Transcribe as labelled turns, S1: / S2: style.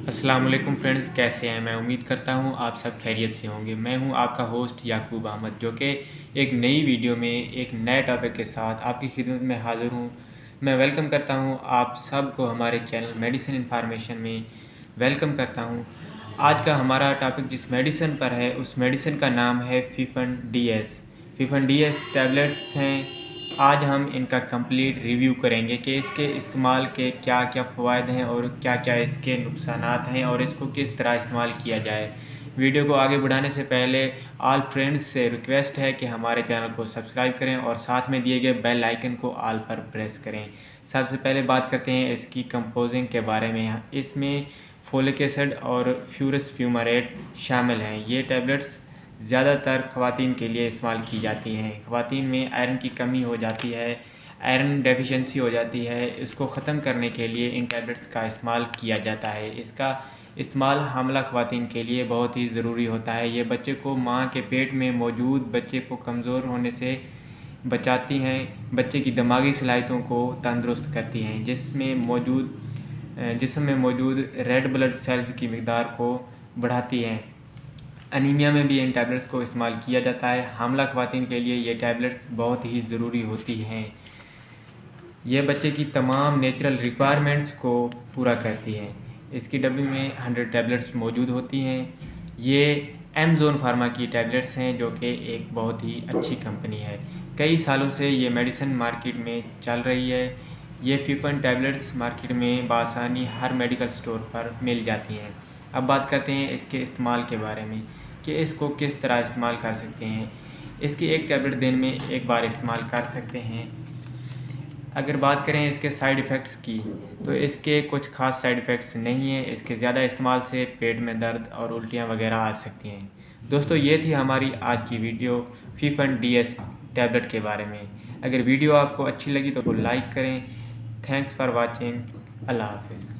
S1: अस्सलाम वालेकुम फ्रेंड्स, कैसे हैं। मैं उम्मीद करता हूं आप सब खैरियत से होंगे। मैं हूं आपका होस्ट याकूब अहमद, जो कि एक नई वीडियो में एक नए टॉपिक के साथ आपकी खिदमत में हाज़िर हूं। मैं वेलकम करता हूं आप सब को हमारे चैनल मेडिसिन इन्फॉर्मेशन में वेलकम करता हूं। आज का हमारा टॉपिक जिस मेडिसिन पर है उस मेडिसिन का नाम है फीफन डीएस। फीफन डीएस टैबलेट्स हैं। आज हम इनका कंप्लीट रिव्यू करेंगे कि इसके इस्तेमाल के क्या क्या फ़वाइद हैं और क्या क्या इसके नुकसानात हैं और इसको किस तरह इस्तेमाल किया जाए। वीडियो को आगे बढ़ाने से पहले ऑल फ्रेंड्स से रिक्वेस्ट है कि हमारे चैनल को सब्सक्राइब करें और साथ में दिए गए बेल आइकन को ऑल पर प्रेस करें। सबसे पहले बात करते हैं इसकी कंपोजिंग के बारे में। इसमें फोलिक एसिड और फ्यूरस फ्यूमारेट शामिल हैं। ये टैबलेट्स ज़्यादातर ख़वातीन के लिए इस्तेमाल की जाती हैं। ख़वातीन में आयरन की कमी हो जाती है, आयरन डेफिशिएंसी हो जाती है, इसको ख़त्म करने के लिए इन टैबलेट्स का इस्तेमाल किया जाता है। इसका इस्तेमाल हामला ख़वातीन के लिए बहुत ही ज़रूरी होता है। ये बच्चे को माँ के पेट में मौजूद बच्चे को कमज़ोर होने से बचाती हैं, बच्चे की दिमागी सलाहियतों को तंदुरुस्त करती हैं, जिस्म में मौजूद रेड ब्लड सेल्स की मकदार को बढ़ाती हैं। अनीमिया में भी इन टैबलेट्स को इस्तेमाल किया जाता है। हामला ख़वातीन के लिए ये टैबलेट्स बहुत ही ज़रूरी होती हैं। ये बच्चे की तमाम नेचुरल रिक्वायरमेंट्स को पूरा करती हैं। इसकी डब्बी में 100 टैबलेट्स मौजूद होती हैं। ये एमजोन फार्मा की टैबलेट्स हैं, जो कि एक बहुत ही अच्छी कंपनी है। कई सालों से ये मेडिसिन मार्केट में चल रही है। ये फीफन टैबलेट्स मार्केट में बआसानी हर मेडिकल स्टोर पर मिल जाती हैं। अब बात करते हैं इसके इस्तेमाल के बारे में कि इसको किस तरह इस्तेमाल कर सकते हैं। इसकी एक टैबलेट दिन में एक बार इस्तेमाल कर सकते हैं। अगर बात करें इसके साइड इफ़ेक्ट्स की, तो इसके कुछ ख़ास साइड इफ़ेक्ट्स नहीं हैं। इसके ज़्यादा इस्तेमाल से पेट में दर्द और उल्टियाँ वगैरह आ सकती हैं। दोस्तों, ये थी हमारी आज की वीडियो फीफन डीएस टैबलेट के बारे में। अगर वीडियो आपको अच्छी लगी तो लाइक करें। Thanks for watching. अल्लाह हाफिज़।